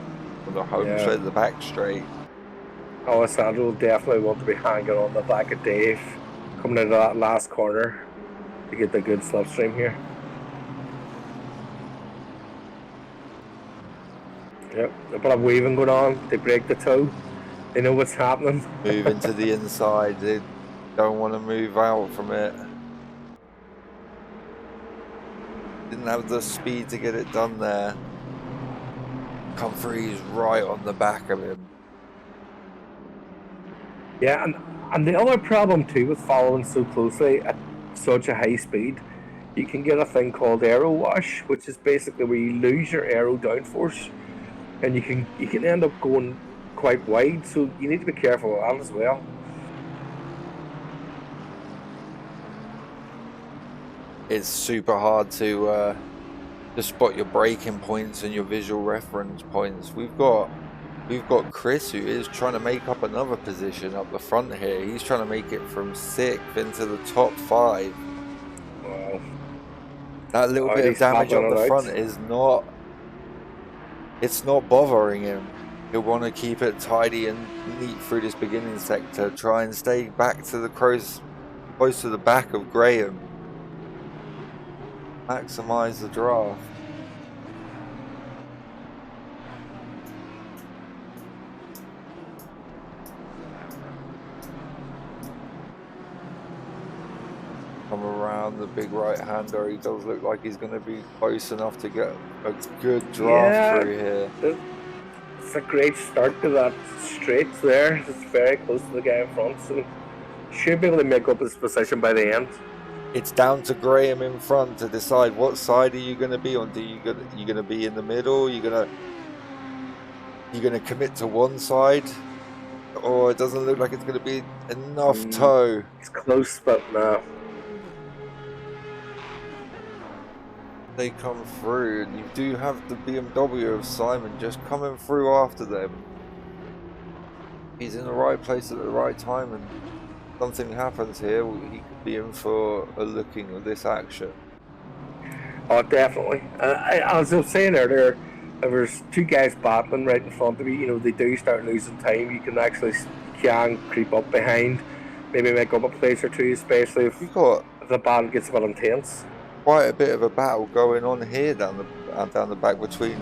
From the home straight to the back straight. Alessandro will definitely want to be hanging on the back of Dave, coming into that last corner to get the good slipstream here. Yep, a bit of weaving going on. They break the toe. They know what's happening. Moving to the inside. They don't want to move out from it. Didn't have the speed to get it done there. Comfrey's right on the back of him. Yeah, and the other problem too with following so closely at such a high speed, you can get a thing called aero wash, which is basically where you lose your aero downforce, and you can end up going quite wide. So you need to be careful of that as well. It's super hard to spot your braking points and your visual reference points. We've got Chris, who is trying to make up another position up the front here. He's trying to make it from 6th into the top 5. Wow. That little bit of damage up the front is not bothering him. He'll want to keep it tidy and neat through this beginning sector, try and stay back to the close to the back of Graham. Maximize the draft. Come around the big right-hander. He does look like he's going to be close enough to get a good draft through here. It's a great start to that straight there. It's very close to the guy in front, so should be able to make up his position by the end. It's down to Graham in front to decide what side are you going to be on. You going to be in the middle? You going to commit to one side, or it doesn't look like it's going to be enough toe. It's close, but no. They come through, and you do have the BMW of Simon just coming through after them. He's in the right place at the right time, and something happens here. He could be in for a looking of this action. Oh, definitely. As I was saying earlier, if there's two guys battling right in front of you, you know, they do start losing time. You can actually creep up behind, maybe make up a place or two, especially if the battle gets a bit intense. Quite a bit of a battle going on here down the back between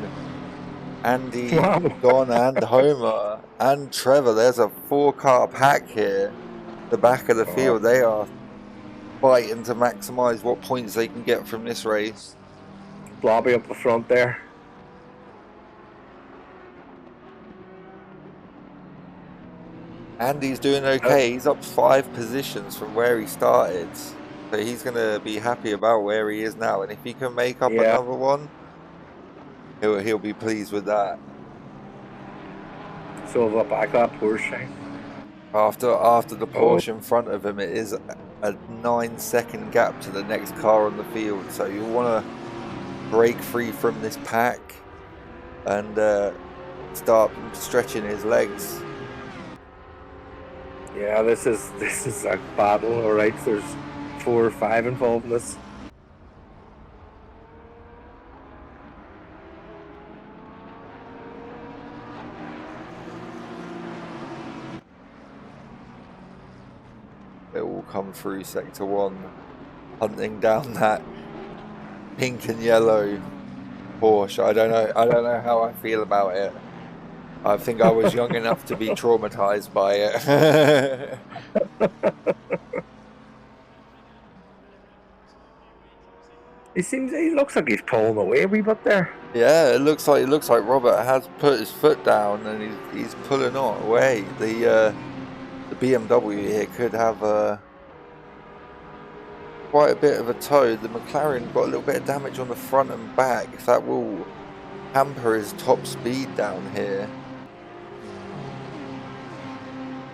Andy, Don, and Homer and Trevor. There's a 4-car pack here. The back of the field, they are fighting to maximise what points they can get from this race. Blobby up the front there. Andy's doing okay. He's up 5 positions from where he started. So he's going to be happy about where he is now. And if he can make up another one, he'll be pleased with that. So the back up Porsche. After the Porsche in front of him, it is a 9-second gap to the next car on the field. So you want to break free from this pack and start stretching his legs. Yeah, this is a battle. All right, there's 4 or 5 involved in this. It will come through sector 1, hunting down that pink and yellow Porsche. I don't know how I feel about it. I think I was young enough to be traumatized by it. He looks like he's pulling away a wee bit there. Yeah, it looks like Robert has put his foot down and he's pulling on away. The BMW here could have quite a bit of a toe. The McLaren got a little bit of damage on the front and back. That will hamper his top speed down here.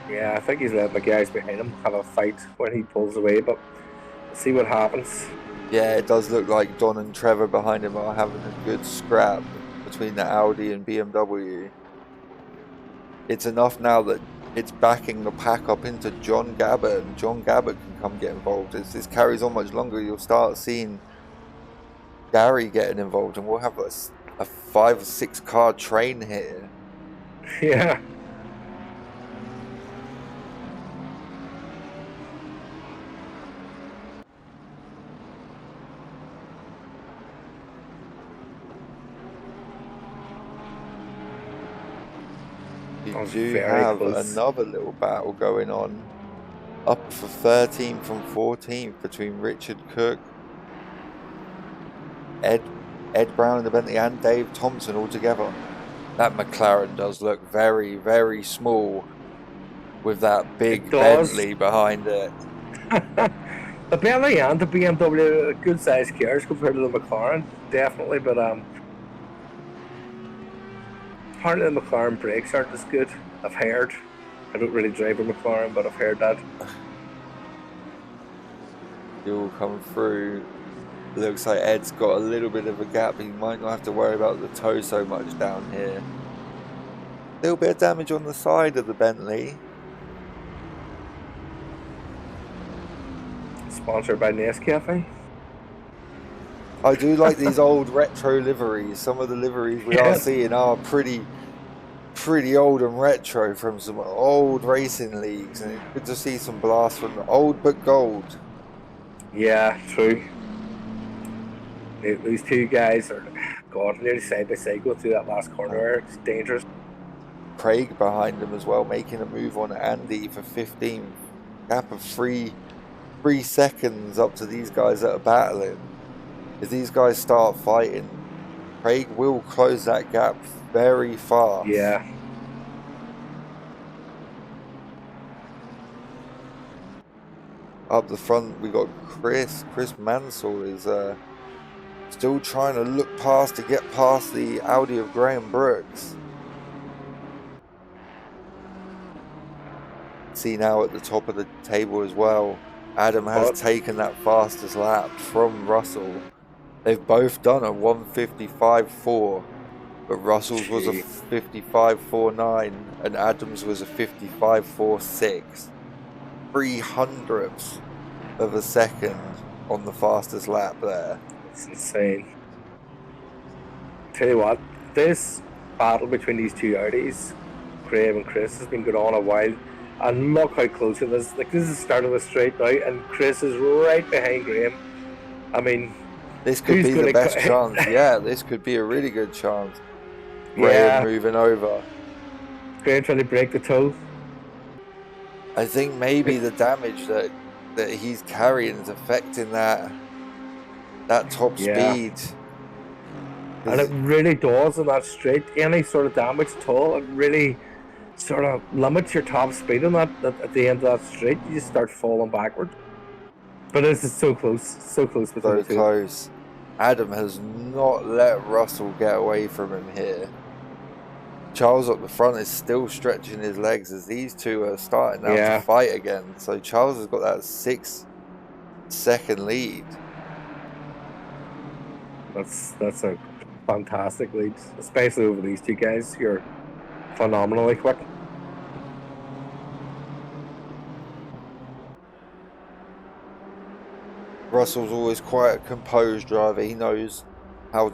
Yeah, I think he's letting the guys behind him have a fight when he pulls away, but we'll see what happens. Yeah, it does look like Don and Trevor behind him are having a good scrap between the Audi and BMW. It's enough now that it's backing the pack up into John Gabbert, and John Gabbert can come get involved. As this carries on much longer, you'll start seeing Gary getting involved, and we'll have a 5 or 6 car train here. Yeah. You I was do very have close. another little battle going on, up for 13th from 14th between Richard Cook, Ed Ed Brown in the Bentley, and Dave Thompson all together. That McLaren does look very, very small with that It big does. Bentley behind it. The Bentley and the BMW are good sized cars compared to the McLaren, definitely. But apparently the McLaren brakes aren't as good. I've heard. I don't really drive a McLaren, but I've heard that. You'll come through. Looks like Ed's got a little bit of a gap. He might not have to worry about the toe so much down here. Little bit of damage on the side of the Bentley. Sponsored by Nescafe. I do like these old retro liveries. Some of the liveries we are seeing are pretty old and retro from some old racing leagues, and it's good to see some blasts from the old but gold. Yeah, true. These two guys are, God, nearly side by side going through that last corner. It's dangerous. Craig behind them as well, making a move on Andy for 15th. Gap of 3 seconds up to these guys that are battling. If these guys start fighting, Craig will close that gap very fast. Yeah. Up the front, we got Chris. Chris Mansell is still trying to look past to get past the Audi of Graham Brooks. See now at the top of the table as well, Adam has taken that fastest lap from Russell. They've both done a 1:55.4, but Russell's was a 55.49 and Adams was a 55.46. 300ths of a second on the fastest lap there. It's insane. Tell you what, this battle between these two Audis, Graham and Chris, has been going on a while. And look how close it is. Like, this is the start of the straight now, and Chris is right behind Graham. I mean, this could be the best chance. Yeah, this could be a really good chance. Graham moving over. Graham trying to break the toe. I think maybe the damage that he's carrying is affecting that top speed. And it really does in that straight. Any sort of damage at all, it really sort of limits your top speed on that at the end of that straight. You just start falling backward. But this is so close between the two. So close. Adam has not let Russell get away from him here. Charles up the front is still stretching his legs as these two are starting now to fight again. So Charles has got that 6-second lead. That's a fantastic lead, especially over these two guys. You're phenomenally quick. Russell's always quite a composed driver. He knows how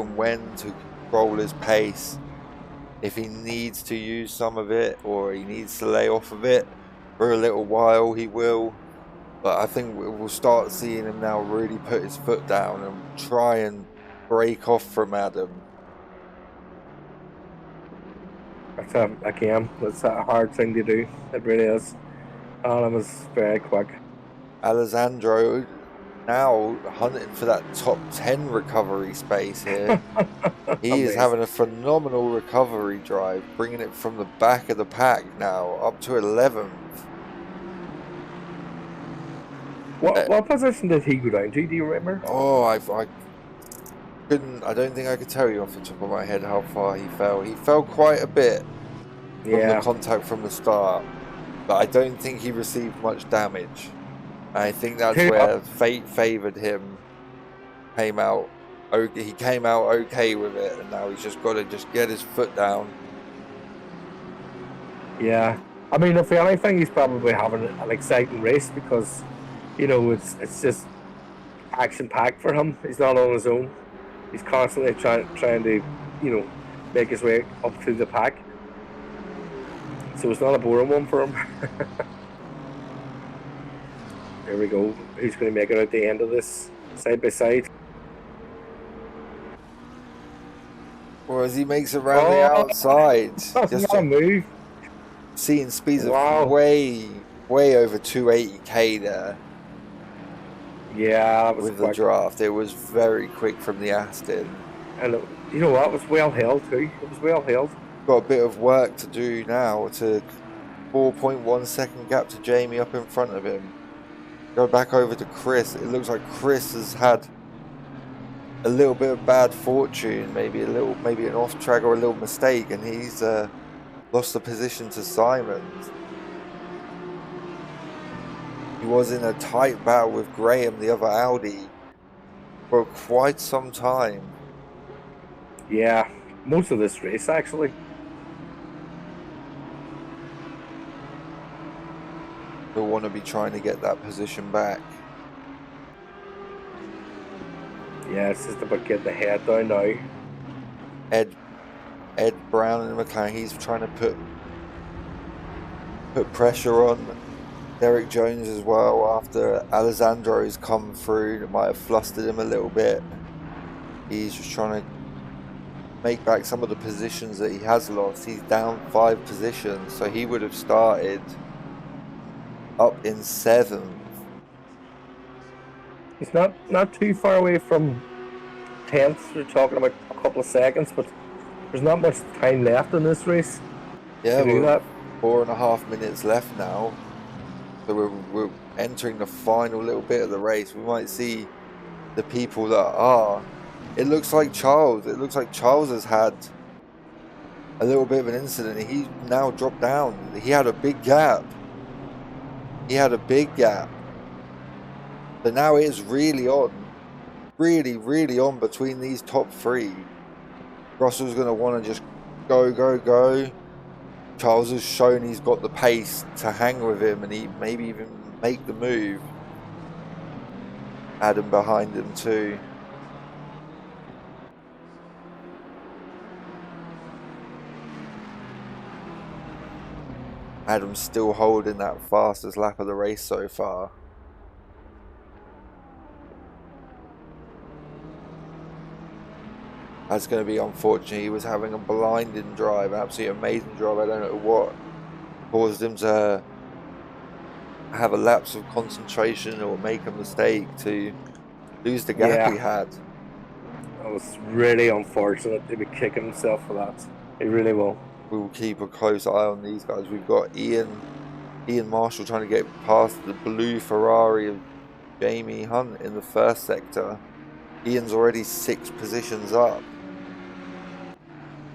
and when to control his pace. If he needs to use some of it or he needs to lay off of it for a little while, he will. But I think we'll start seeing him now really put his foot down and try and break off from Adam. That's a hard thing to do. It really is. Adam is very quick. Alessandro now hunting for that top 10 recovery space here. He is having a phenomenal recovery drive, bringing it from the back of the pack now up to 11th. What position did he go down to? Do you remember? Oh, I don't think I could tell you off the top of my head how far he fell. He fell quite a bit from the contact from the start, but I don't think he received much damage. I think that's where fate favoured him. He came out okay with it, and now he's just got to get his foot down. Yeah, I mean, if anything, he's probably having an exciting race because, you know, it's just action packed for him. He's not on his own. He's constantly trying to, you know, make his way up through the pack. So it's not a boring one for him. There we go. Who's going to make it at the end of this side by side? Or as he makes it around the Oh, outside, that's just not a move. seeing speeds of Wow. way over 280k there Yeah, that was with the quick. draft. It was very quick from the Aston. And you know what? It was well held too. It was well held. Got a bit of work to do now to 4.1 second gap to Jamie up in front of him. Go back over to Chris. It looks like Chris has had a little bit of bad fortune, maybe an off track or a little mistake, and he's lost the position to Simons. He was in a tight battle with Graham, the other Audi, for quite some time. Yeah, most of this race actually. He'll want to be trying to get that position back. Yeah, it's just about getting the head down now. Ed Brown and McLaren, he's trying to put pressure on Derek Jones as well after Alessandro's come through. It might have flustered him a little bit. He's just trying to make back some of the positions that he has lost. He's down 5 positions, so he would have started up in 7th. He's not too far away from 10th. We're talking about a couple of seconds, but there's not much time left in this race. Yeah, to do that. 4.5 minutes left now. So we're entering the final little bit of the race. We might see the people that are. It looks like Charles. It looks like Charles has had a little bit of an incident. He's now dropped down. He had a big gap. But now it is really on. Really on between these top 3. Russell's going to want to just go. Charles has shown he's got the pace to hang with him and he maybe even make the move. Adam behind him too. Adam's still holding that fastest lap of the race so far. That's going to be unfortunate. He was having a blinding drive, an absolutely amazing drive. I don't know what caused him to have a lapse of concentration or make a mistake to lose the gap he had. That was really unfortunate. He'll be kicking himself for that. He really will. We will keep a close eye on these guys. We've got Ian Marshall trying to get past the blue Ferrari of Jamie Hunt in the first sector. Ian's already 6 positions up.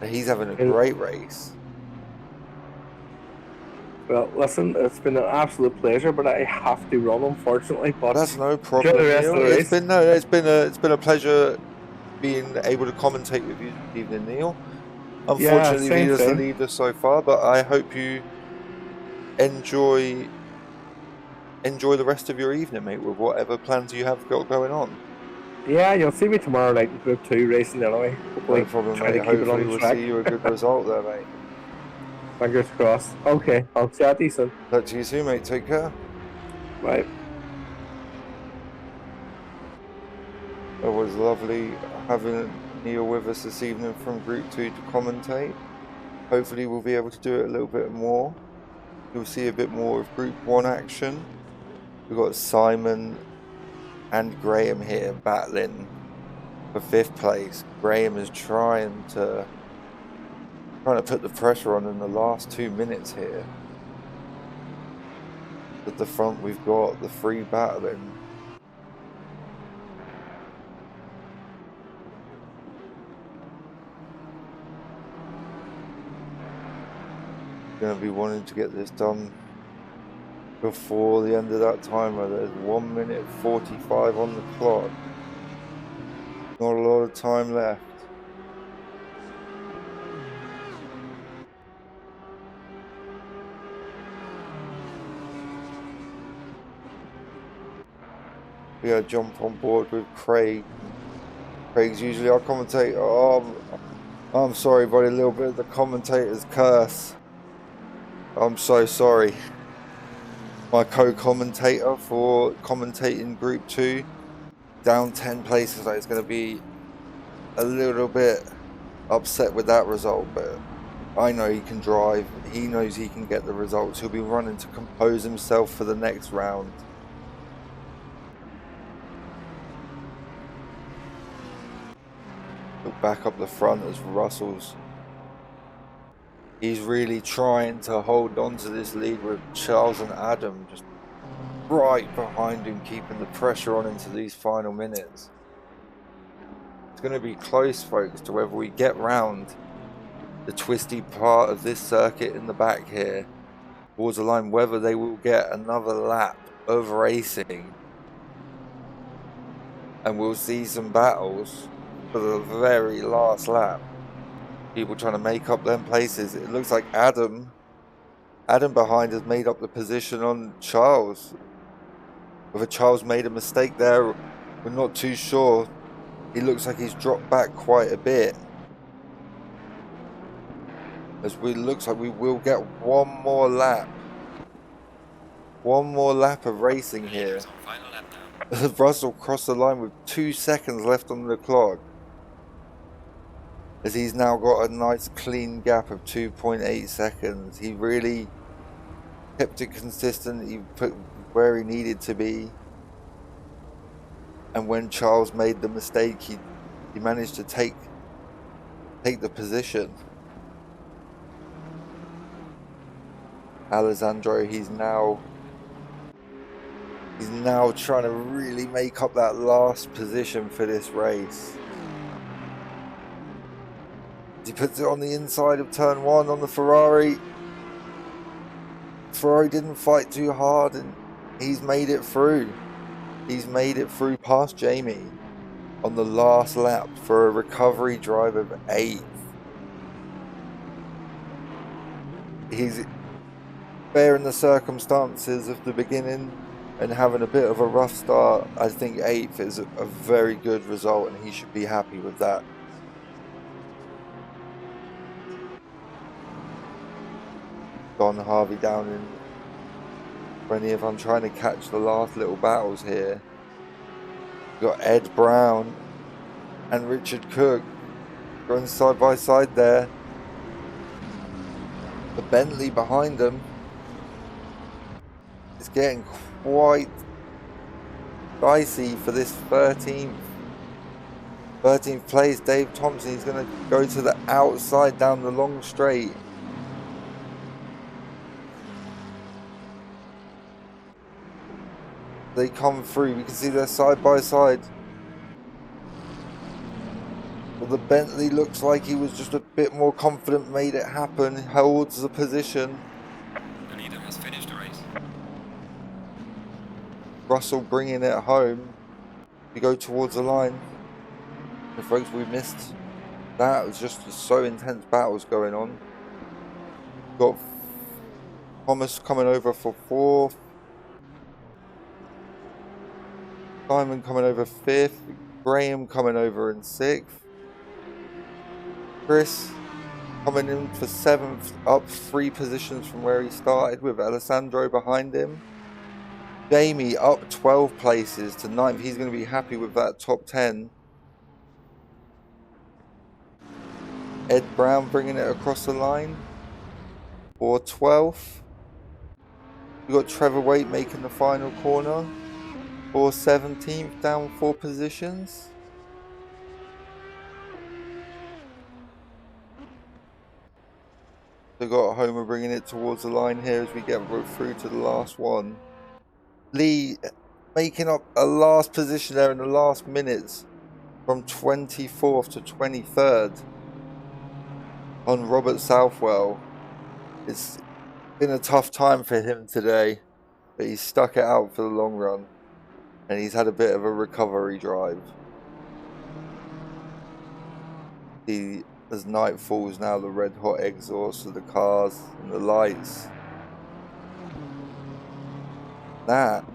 He's having a great race. Well, listen, it's been an absolute pleasure, but I have to run, unfortunately. But that's no problem. It's been a pleasure being able to commentate with you this evening, Neil. Unfortunately, we just leave us so far, but I hope you enjoy the rest of your evening, mate, with whatever plans you have got going on. Yeah, you'll see me tomorrow night in Group 2 racing anyway. No problem, mate. Hopefully we'll see you a good result there, mate. Fingers crossed. Okay, I'll chat to you soon. Talk to you soon, mate. Take care. Bye. It was lovely having Neil with us this evening from Group 2 to commentate. Hopefully we'll be able to do it a little bit more. You'll see a bit more of Group 1 action. We've got Simon and Graham here battling for 5th place. Graham is trying to put the pressure on in the last 2 minutes here. At the front we've got the 3 battling. Going to be wanting to get this done before the end of that timer. There's 1 minute 45 on the clock. Not a lot of time left. We gotta jump on board with Craig. Craig's usually our commentator. Oh, I'm sorry, buddy. A little bit of the commentator's curse. I'm so sorry. My co-commentator for commentating Group 2 down 10 places. So it's going to be a little bit upset with that result, but I know he can drive. He knows he can get the results. He'll be running to compose himself for the next round. He'll back up the front as Russell's. He's really trying to hold on to this lead with Charles and Adam just right behind him, keeping the pressure on into these final minutes. It's going to be close, folks, to whether we get round the twisty part of this circuit in the back here towards the line, whether they will get another lap of racing, and we'll see some battles for the very last lap. People trying to make up them places. It looks like Adam behind has made up the position on Charles. Whether Charles made a mistake there, we're not too sure. He looks like he's dropped back quite a bit. As we looks like we will get one more lap. One more lap of racing here. Russell crossed the line with 2 seconds left on the clock. As he's now got a nice clean gap of 2.8 seconds. He really kept it consistent. He put where he needed to be. And when Charles made the mistake, he managed to take the position. Alessandro, he's now trying to really make up that last position for this race. He puts it on the inside of turn 1 on the Ferrari. Ferrari didn't fight too hard and he's made it through. He's made it through past Jamie on the last lap for a recovery drive of 8th. He's bearing the circumstances of the beginning and having a bit of a rough start. I think 8th is a very good result and he should be happy with that. Don Harvey down in 20th. I'm trying to catch the last little battles here. We've got Ed Brown and Richard Cook going side by side there. The Bentley behind them is getting quite dicey for this 13th place. Dave Thompson, he's going to go to the outside down the long straight. They come through, we can see they're side by side. Well, the Bentley looks like he was just a bit more confident, made it happen, holds the position. The leader has finished the race. Russell bringing it home. We go towards the line. And folks, we missed that. It was just so intense battles going on. Got Thomas coming over for 4th. Simon coming over 5th. Graham coming over in 6th. Chris coming in for 7th, up 3 positions from where he started with Alessandro behind him. Jamie up 12 places to 9th. He's going to be happy with that top 10. Ed Brown bringing it across the line for 12th. We've got Trevor Waite making the final corner for 17th, down 4 positions. We've got Homer bringing it towards the line here as we get through to the last one. Lee making up a last position there in the last minutes from 24th to 23rd on Robert Southwell. It's been a tough time for him today, but he's stuck it out for the long run and he's had a bit of a recovery drive. As night falls now, the red hot exhaust of the cars and the lights. That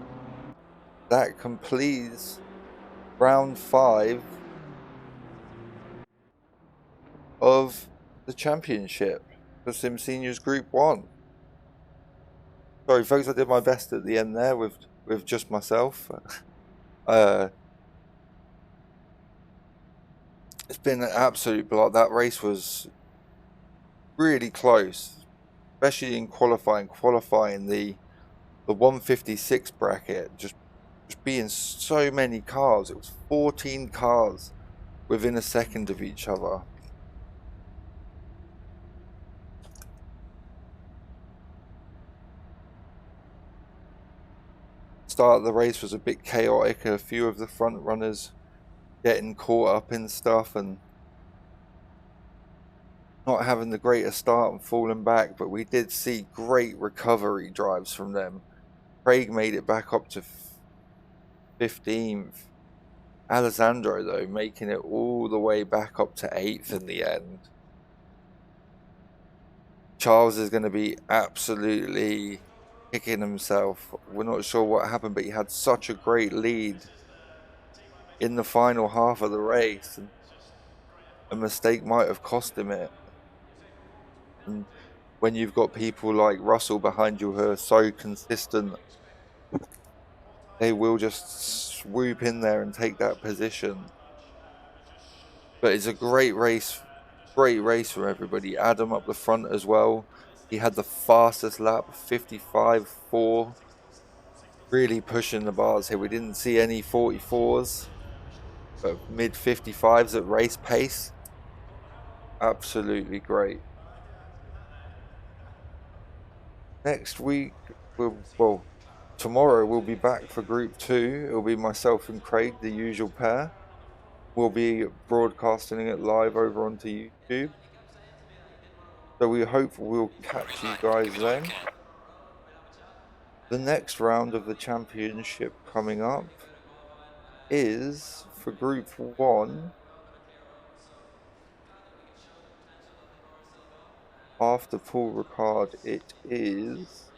completes round 5 of the championship for SIMSeniors Group 1. Sorry folks, I did my best at the end there with just myself. It's been an absolute block. That race was really close, especially in qualifying the 156 bracket, just being so many cars. It was 14 cars within a second of each other. Start of the race was a bit chaotic. A few of the front runners getting caught up in stuff and not having the greatest start and falling back, but we did see great recovery drives from them. Craig made it back up to 15th. Alessandro, though, making it all the way back up to 8th in the end. Charles is going to be absolutely kicking himself. We're not sure what happened, but he had such a great lead in the final half of the race. And a mistake might have cost him it. And when you've got people like Russell behind you who are so consistent, they will just swoop in there and take that position. But it's a great race for everybody. Adam up the front as well. He had the fastest lap, 55.4. Really pushing the bars here. We didn't see any 44s, but mid 55s at race pace. Absolutely great. Next week, tomorrow we'll be back for Group 2. It'll be myself and Craig, the usual pair. We'll be broadcasting it live over onto YouTube. So we hope we'll catch you guys then. The next round of the championship coming up is for Group 1. After Paul Ricard, it is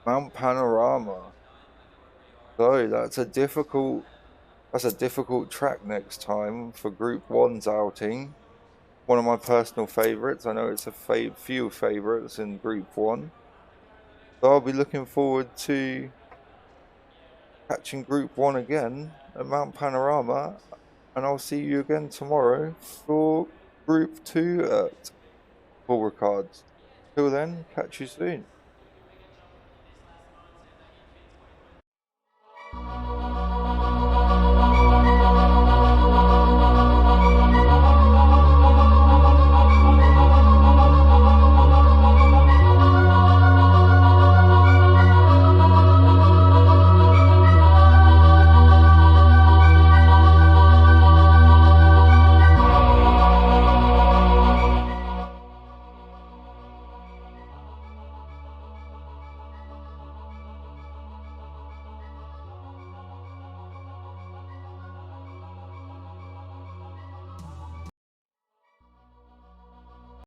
Mount Panorama. So that's a difficult track next time for Group 1's outing. One of my personal favourites. I know it's a few favourites in Group 1. So I'll be looking forward to catching Group 1 again at Mount Panorama. And I'll see you again tomorrow for Group 2 at Paul Ricard. Till then, catch you soon.